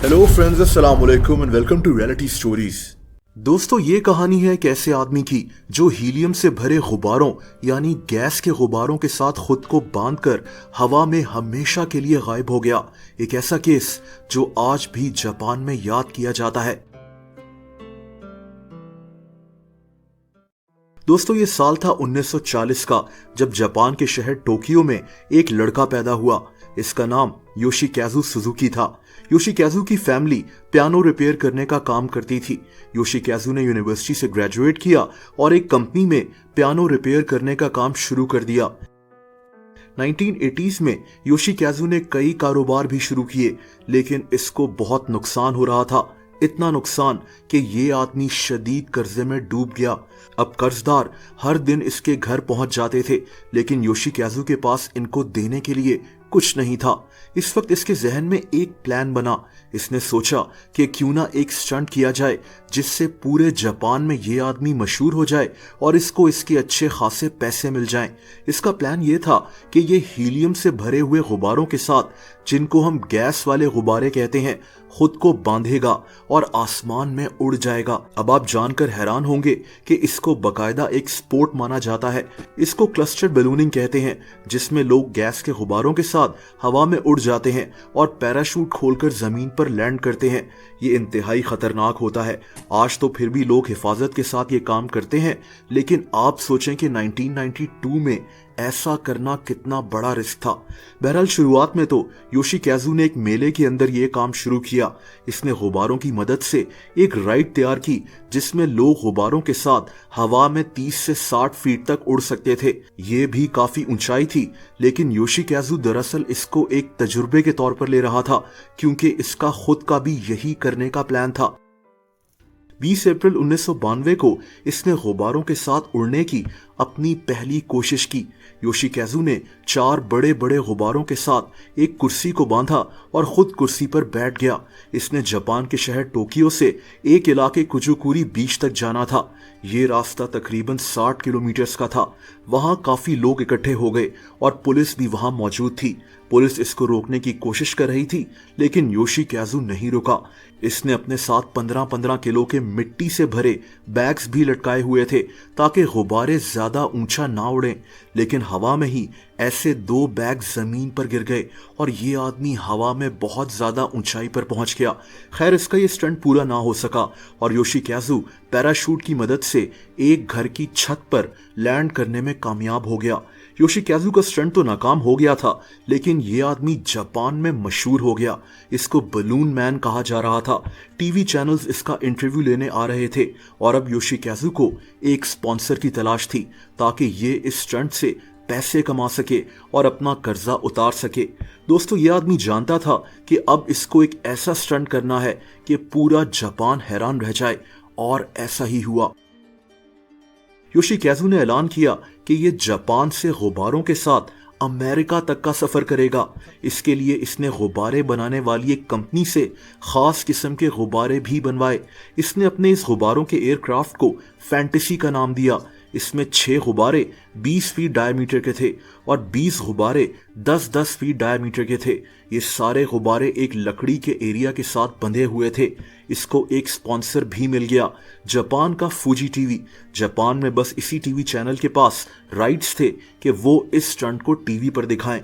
Hello friends, अस्सलाम वालेकुम and welcome to reality stories. दोस्तों, ये कहानी है एक ऐसे आदमी की जो हीलियम से भरे गुब्बारों यानी गैस के गुब्बारों के साथ खुद को बांधकर हवा में हमेशा के लिए गायब हो गया। एक ऐसा केस जो आज भी जापान में याद किया जाता है। दोस्तों, ये साल था 1940 का, जब जापान के शहर टोक्यो में एक लड़का पैदा हुआ। इसका नाम योशिकाजु सुजुकी था। योशिकाजु की फैमिली पियानो रिपेयर करने का काम करती थी। योशिकाजु ने यूनिवर्सिटी से ग्रेजुएट किया और एक कंपनी में पियानो रिपेयर करने का काम शुरू कर दिया। 1980s में योशिकाजु ने कई कारोबार भी शुरू किए, लेकिन इसको बहुत नुकसान हो रहा था। इतना नुकसान कि ये आदमी शदीद कर्जे में डूब गया। अब कर्जदार हर दिन इसके घर पहुंच जाते थे, लेकिन योशिकाजु के पास इनको देने के लिए कुछ नहीं था। इस वक्त इसके जहन में एक प्लान बना। इसने सोचा कि क्यों ना एक स्टंट किया जाए जिससे पूरे जापान में ये आदमी मशहूर हो जाए और इसको इसके अच्छे खासे पैसे मिल जाएं। इसका प्लान ये था कि ये हीलियम से भरे हुए गुब्बारों के साथ, जिनको हम गैस वाले गुब्बारे कहते हैं, खुद को बांधेगा और आसमान में उड़ जाएगा। अब आप जानकर हैरान होंगे कि इसको बकायदा एक स्पोर्ट माना जाता है। इसको क्लस्टर बलूनिंग कहते हैं, जिसमें लोग गैस के गुब्बारों के साथ हवा में उड़ जाते हैं और पैराशूट खोलकर जमीन पर लैंड करते हैं। ये इंतहाई खतरनाक होता है। आज तो फिर भी लोग हिफाजत के साथ ये काम करते हैं, लेकिन आप सोचें कि 1992 में ऐसा करना कितना बड़ा रिस्क था। बहरहाल, शुरुआत में तो योशिकाजु ने एक मेले के अंदर ये काम शुरू किया। इसने गुब्बारों की मदद से एक राइड तैयार की जिसमें लोग गुब्बारों के साथ हवा में 30 से 60 फीट तक उड़ सकते थे। ये भी काफी ऊंचाई थी, लेकिन योशिकाजु दरअसल इसको एक तजुर्बे के तौर पर ले रहा था, क्योंकि इसका खुद का भी यही करने का प्लान था। 20 अप्रैल 1992 को इसने गुब्बारों के साथ उड़ने की अपनी पहली कोशिश की। योशिकाजु ने 4 बड़े बड़े गुब्बारों के साथ एक कुर्सी को बांधा और खुद कुर्सी पर बैठ गया। इसने जापान के शहर टोक्यो से एक इलाके कुजुकुरी बीच तक जाना था। ये रास्ता तकरीबन 60 किलोमीटर का था। वहां काफी लोग इकट्ठे हो गए और पुलिस भी वहां मौजूद थी। पुलिस इसको रोकने की कोशिश कर रही थी, लेकिन योशिकाजु नहीं रुका। इसने अपने साथ 15-15 किलो के मिट्टी से भरे बैग्स भी लटकाए हुए थे ताकि गुब्बारे ज्यादा ऊंचा ना उड़ें। लेकिन हवा में ही ऐसे 2 बैग जमीन पर गिर गए और ये आदमी हवा में बहुत ज्यादा ऊंचाई पर पहुंच गया। खैर, इसका ये स्टंट पूरा ना हो सका और योशिकाजु पैराशूट की मदद से एक घर की छत पर लैंड करने में कामयाब हो गया। योशिकाजु का स्टंट तो नाकाम हो गया था, लेकिन ये आदमी जापान में मशहूर हो गया। इसको बलून मैन कहा जा रहा था। टीवी चैनल्स इसका इंटरव्यू लेने आ रहे थे और अब योशिकाजु को एक स्पॉन्सर की तलाश थी ताकि ये इस स्टंट से पैसे कमा सके और अपना कर्जा उतार सके। दोस्तों, ये आदमी जानता था कि अब इसको एक ऐसा स्टंट करना है कि पूरा जापान हैरान रह जाए, और ऐसा ही हुआ। योशिकाजु ने ऐलान किया कि ये जापान से गुब्बारों के साथ अमेरिका तक का सफर करेगा। इसके लिए इसने गुब्बारे बनाने वाली एक कंपनी से खास किस्म के गुब्बारे भी बनवाए। इसने अपने इस गुब्बारों के एयरक्राफ्ट को फैंटेसी का नाम दिया। इसमें 6 गुब्बारे 20 फीट डायमीटर के थे और 20 गुब्बारे 10-10 फीट डायमीटर के थे। ये सारे गुब्बारे एक लकड़ी के एरिया के साथ बंधे हुए थे। इसको एक स्पॉन्सर भी मिल गया, जापान का फूजी टीवी। जापान में बस इसी टीवी चैनल के पास राइट्स थे कि वो इस स्टंट को टीवी पर दिखाएं।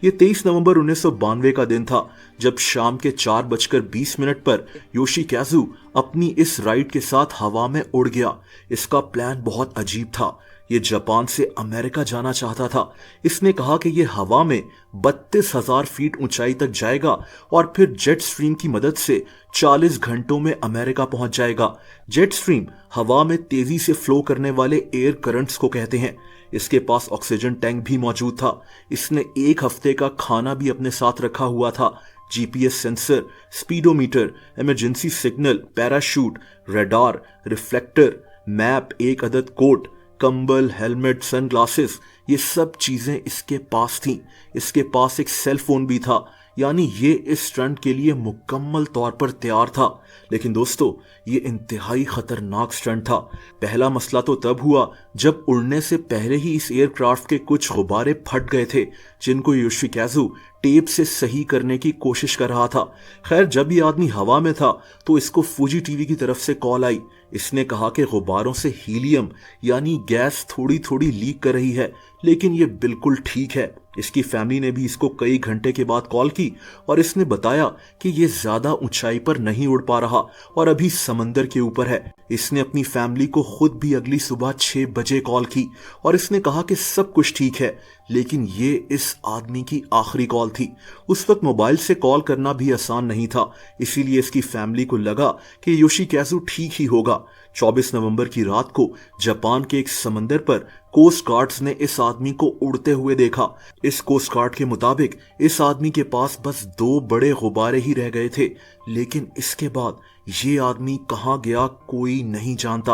ये 23 नवंबर 1992 का दिन था, जब शाम के 4:20 पर योशिकाजु अपनी इस राइड के साथ हवा में उड़ गया। इसका प्लान बहुत अजीब था। ये जापान से अमेरिका जाना चाहता था। इसने कहा कि ये हवा में 32,000 फीट ऊंचाई तक जाएगा और फिर जेट स्ट्रीम की मदद से 40 घंटों में अमेरिका पहुंच जाएगा। जेट स्ट्रीम हवा में तेजी से फ्लो करने वाले एयर करंट्स को कहते हैं। इसके पास ऑक्सीजन टैंक भी मौजूद था। इसने 1 हफ्ते का खाना भी अपने साथ रखा हुआ था। GPS sensor, speedometer, emergency signal, parachute, radar, reflector, map, 1 अदद कोट, कंबल, हेलमेट, सनग्लासेस, ये सब चीजें इसके पास थीं। इसके पास एक सेल फोन भी था। यानी ये इस स्टंट के लिए मुकम्मल तौर पर तैयार था। लेकिन दोस्तों, ये इंतहाई खतरनाक स्टंट था। पहला मसला तो तब हुआ जब उड़ने से पहले ही इस एयरक्राफ्ट के कुछ गुब्बारे फट गए थे, जिनको योशिकाजु टेप से सही करने की कोशिश कर रहा था। खैर, जब ये आदमी हवा में था तो इसको फूजी टीवी की तरफ से कॉल आई। इसने कहा कि गुब्बारों से हीलियम यानी गैस थोड़ी थोड़ी लीक कर रही है, लेकिन ये बिल्कुल ठीक है। इसकी फैमिली ने भी इसको कई घंटे के बाद कॉल की और इसने बताया कि ये ज्यादा ऊंचाई पर नहीं उड़ पा रहा और अभी समंदर के ऊपर है। इसने अपनी फैमिली को खुद भी अगली सुबह 6 बजे कॉल की और इसने कहा कि सब कुछ ठीक है, लेकिन ये इस आदमी की आखिरी कॉल थी। उस वक्त मोबाइल से कॉल करना भी आसान नहीं था, इसीलिए इसकी फैमिली को लगा कि योशिकाजु ठीक ही होगा। 24 नवंबर की रात को जापान के एक समंदर पर कोस्ट गार्ड्स ने इस आदमी को उड़ते हुए देखा। इस कोस्ट गार्ड के मुताबिक इस आदमी के पास बस 2 बड़े गुब्बारे ही रह गए थे, लेकिन इसके बाद ये आदमी कहां गया कोई नहीं जानता।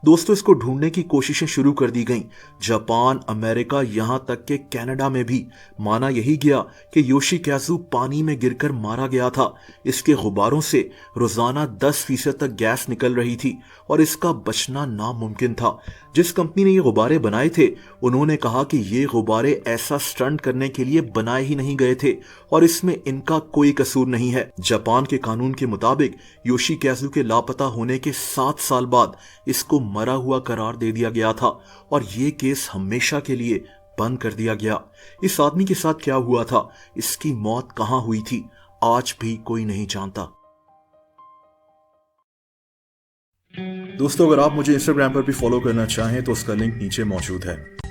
दोस्तों, इसको ढूंढने की कोशिशें शुरू कर दी गईं। जापान, अमेरिका, यहां तक कि कनाडा में भी माना यही गया कि योशिकाजु पानी में गिरकर मारा गया था। इसके गुब्बारों से रोजाना 10% तक गैस निकल रही थी और इसका बचना नामुमकिन था। जिस कंपनी ने ये गुब्बारे बनाए थे, उन्होंने कहा कि ये गुब्बारे ऐसा स्टंट करने के लिए बनाए ही नहीं गए थे और इसमें इनका कोई कसूर नहीं है। जापान के कानून के मुताबिक योशिकाजु के लापता होने के 7 साल बाद इसको मरा हुआ करार दे दिया गया था और ये केस हमेशा के लिए बंद कर दिया गया। इस आदमी के साथ क्या हुआ था, इसकी मौत कहां हुई थी, आज भी कोई नहीं जानता। दोस्तों, अगर आप मुझे इंस्टाग्राम पर भी फॉलो करना चाहें तो उसका लिंक नीचे मौजूद है।